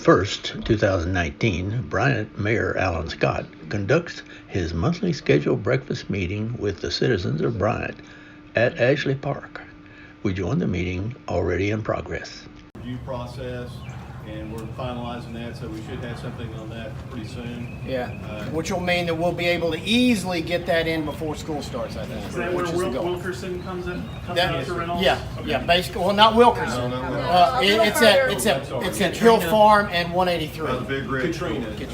1st, 2019, Bryant Mayor Alan Scott conducts his monthly scheduled breakfast meeting with the citizens of Bryant at Ashley Park. We join the meeting already in progress. Review process, and we're finalizing that, so we should have something on that pretty soon. Yeah, which will mean that we'll be able to easily get that in before school starts, I think. Is that where Wilkerson comes in? To Reynolds? Yeah, Okay. yeah, basically, well, not Wilkerson. It's at Hill Farm and 183. Big Ridge.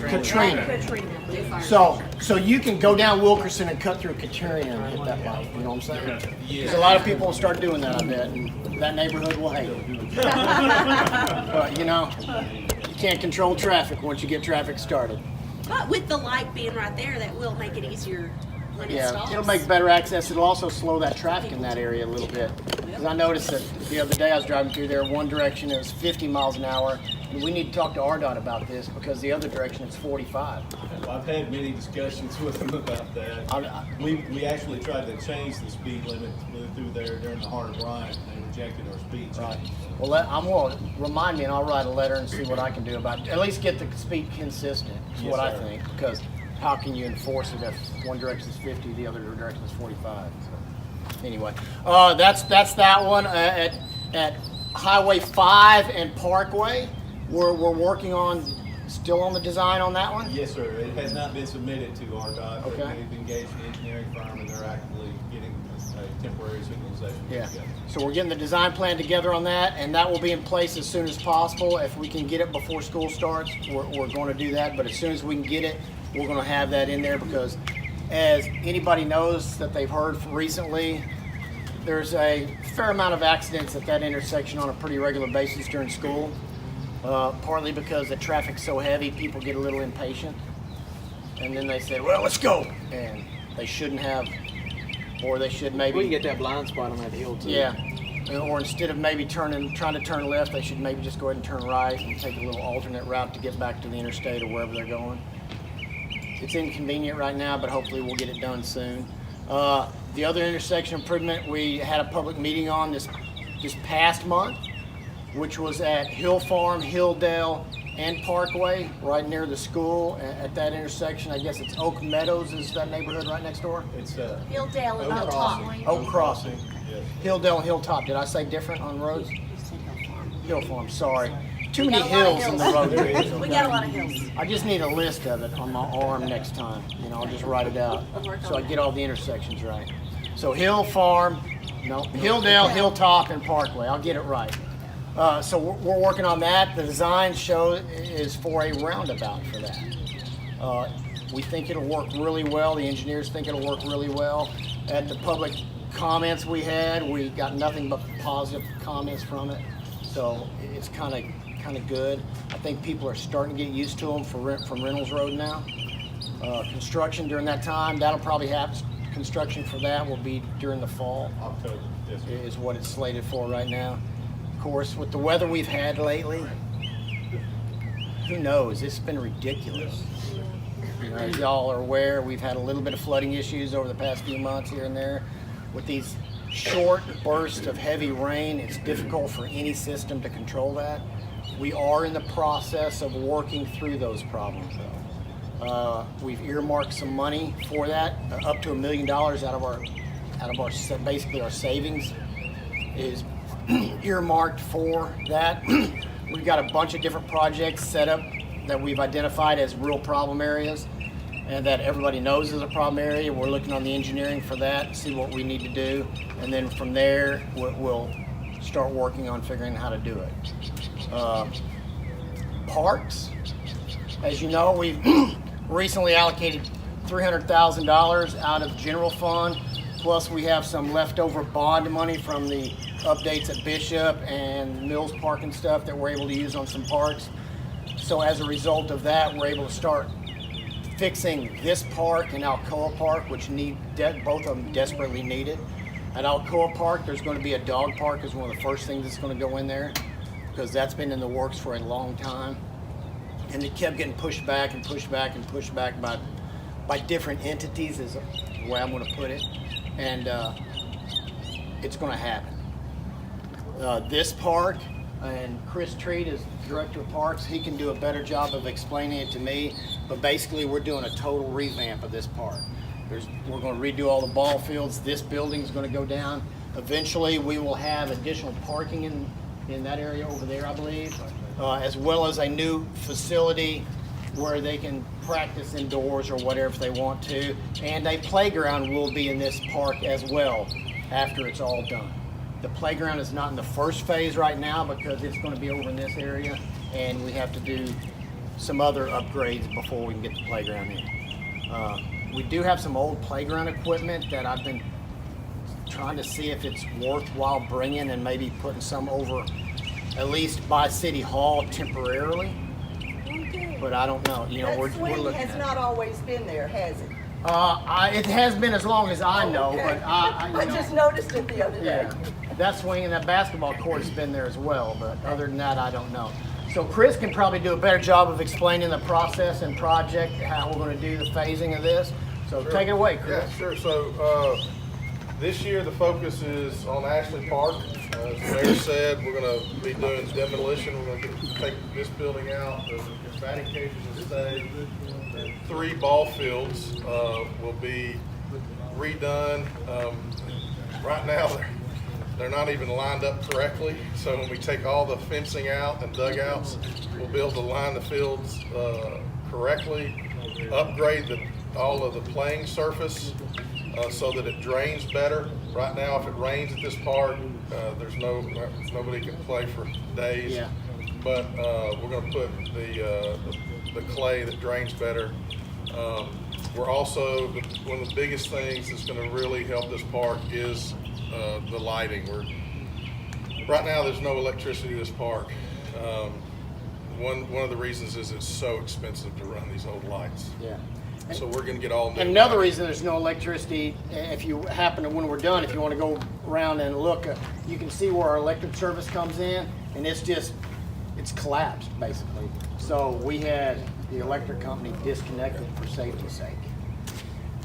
Katrina. So you can go down Wilkerson and cut through Katrina and hit that light, you know what I'm saying? Because a lot of people will start doing that, I bet, and that neighborhood will hate it. But, you know, you can't control traffic once you get traffic started. But with the light being right there, that will make it easier when it stops. It'll make better access. It'll also slow that traffic in that area a little bit. Because I noticed that the other day I was driving through there, one direction it was 50 miles an hour, and we need to talk to RDOT about this because the other direction it's 45. Well, I've had many discussions with them about that. We actually tried to change the speed limit through there during the heart of Bryant, and they rejected our speed change. Right. Well, I'm going to remind me, and I'll write a letter and see what I can do about it. At least get the speed consistent, is what I think. Because how can you enforce it if one direction is 50, the other direction is 45? So, anyway, that's that one. At Highway 5 and Parkway, we're working on, still on the design on that one? Yes, sir. It has not been submitted to RDOT, but Okay. we've engaged an engineering firm, and they're actively getting a temporary signalization Yeah. together. So we're getting the design plan together on that, and that will be in place as soon as possible. If we can get it before school starts, we're going to do that. But as soon as we can get it, we're going to have that in there because, as anybody knows that they've heard recently, there's a fair amount of accidents at that intersection on a pretty regular basis during school. Partly because the traffic's so heavy, people get a little impatient, and then they say, "Well, let's go," and they shouldn't have, or they should maybe. We can get that blind spot on that hill too. Yeah, or instead of maybe trying to turn left, they should maybe just go ahead and turn right and take a little alternate route to get back to the interstate or wherever they're going. It's inconvenient right now, but hopefully we'll get it done soon. The other intersection improvement we had a public meeting on this past month, which was at Hill Farm, Hilldale, and Parkway, right near the school at that intersection. I guess it's Oak Meadows is that neighborhood right next door? It's Hilldale and Oak Hilltop. Crossing. Oak Crossing. Yes. Hilldale and Hilltop. Did I say different on roads? Hill Farm, sorry. Too many got a lot of hills in the road. We got a lot of hills. I just need a list of it on my arm next time. You know, I'll just write it out so I get all the intersections right. So Hill Farm, Hilldale, Hilltop, and Parkway. I'll get it right. So we're working on that. The design show is for a roundabout for that. We think it'll work really well. The engineers think it'll work really well. At the public comments we had, we got nothing but positive comments from it. So it's kind of good. I think people are starting to get used to them from Reynolds Road now. Construction during that time, that'll probably happen. Construction for that will be during the fall. October. Yes, sir. Is what it's slated for right now. Of course, with the weather we've had lately, who knows? It's been ridiculous. You know, as y'all are aware, we've had a little bit of flooding issues over the past few months here and there. With these short bursts of heavy rain, it's difficult for any system to control that. We are in the process of working through those problems, though. We've earmarked some money for that, up to $1 million out of our basically our savings is earmarked for that. We've got a bunch of different projects set up that we've identified as real problem areas and that everybody knows is a problem area. We're looking on the engineering for that, see what we need to do, and then from there we'll start working on figuring out how to do it. Parks, as you know, we've recently allocated $300,000 out of general fund, plus we have some leftover bond money from the updates at Bishop and Mills Park and stuff that we're able to use on some parks. So as a result of that, we're able to start fixing this park and Alcoa Park, which both of them desperately need it. At Alcoa Park, there's going to be a dog park is one of the first things that's going to go in there because that's been in the works for a long time. And it kept getting pushed back and pushed back and pushed back by different entities is the way I'm going to put it. And it's going to happen. This park, And Chris Treat is Director of Parks. He can do a better job of explaining it to me. But basically, we're doing a total revamp of this park. We're going to redo all the ball fields. This building is going to go down. Eventually, we will have additional parking in that area over there, I believe, as well as a new facility where they can practice indoors or whatever if they want to. And a playground will be in this park as well after it's all done. The playground is not in the first phase right now because it's going to be over in this area, and we have to do some other upgrades before we can get the playground in. We do have some old playground equipment that I've been trying to see if it's worthwhile bringing and maybe putting some over at least by City Hall temporarily. Okay. But I don't know. You know, That we're swing looking has at not always been there, has it? it has been as long as I know, Okay. but I I just noticed it the other day. yeah, that swing and that basketball court has been there as well. But other than that, I don't know. So Chris can probably do a better job of explaining the process and project, how we're going to do the phasing of this. So take it away, Chris. Yeah, sure. So this year the focus is on Ashley Park. As the mayor said, we're going to be doing demolition. We're going to take this building out. The batting cages will stay. The 3 ball fields will be redone. Right now they're not even lined up correctly. So when we take all the fencing out and dugouts, we'll be able to line the fields correctly, upgrade all of the playing surface so that it drains better. Right now, if it rains at this park, nobody can play for days. Yeah. But we're going to put the clay that drains better. We're also, one of the biggest things that's going to really help this park is the lighting. Right now there's no electricity in this park. One of the reasons is it's so expensive to run these old lights. Yeah. So we're going to get all new. And another lighting. reason there's no electricity, if you happen to, when we're done, if you want to go around and look, you can see where our electric service comes in, and it's collapsed basically. So we had the electric company disconnected for safety's sake.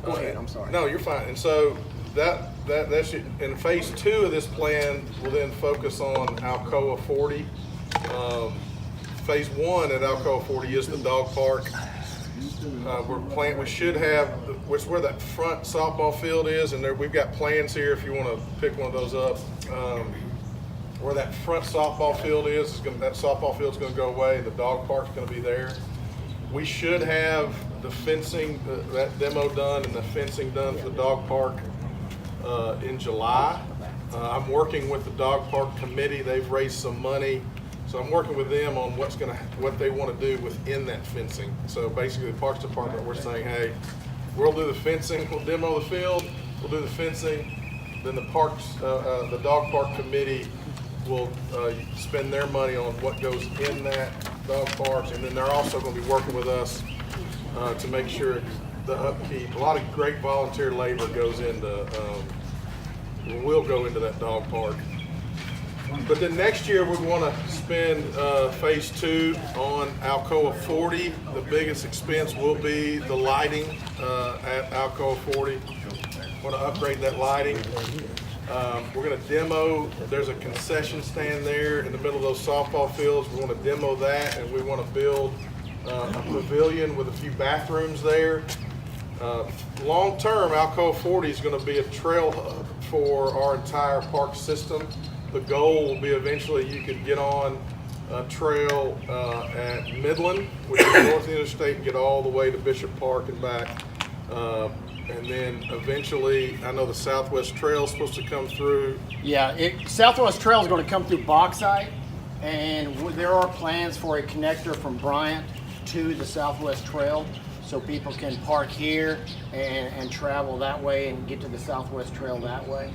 Go ahead, I'm sorry. No, you're fine. And so that's in phase 2 of this plan will then focus on Alcoa 40. Phase 1 at Alcoa 40 is the dog park. We should have, which where that front softball field is, and we've got plans here if you want to pick one of those up. Where that front softball field is that softball field's going to go away. The dog park's going to be there. We should have the fencing, that demo done and the fencing done for the dog park in July. I'm working with the dog park committee. They've raised some money. So I'm working with them on what they want to do within that fencing. So basically the Parks Department, we're saying, hey, we'll do the fencing, we'll demo the field, we'll do the fencing, then the dog park committee will spend their money on what goes in that dog park, and then they're also going to be working with us to make sure the upkeep. A lot of great volunteer labor goes into, will go into that dog park. But then next year we want to spend phase 2 on Alcoa 40. The biggest expense will be the lighting at Alcoa 40. Want to upgrade that lighting. We're going to demo, there's a concession stand there in the middle of those softball fields. We want to demo that, and we want to build a pavilion with a few bathrooms there. Long term, Alcoa 40 is going to be a trail hub for our entire park system. The goal will be eventually you could get on a trail at Midland, which is north of the interstate, and get all the way to Bishop Park and back. And then eventually, I know the Southwest Trail is supposed to come through. Yeah, Southwest Trail is going to come through Bauxite, and there are plans for a connector from Bryant to the Southwest Trail, so people can park here and travel that way and get to the Southwest Trail that way.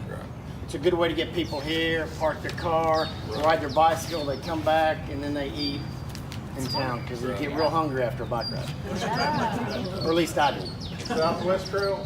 Right. It's a good way to get people here, park their car, ride their bicycle, they come back, and then they eat in town because they get real hungry after a bike ride. Or at least I do. Southwest Trail?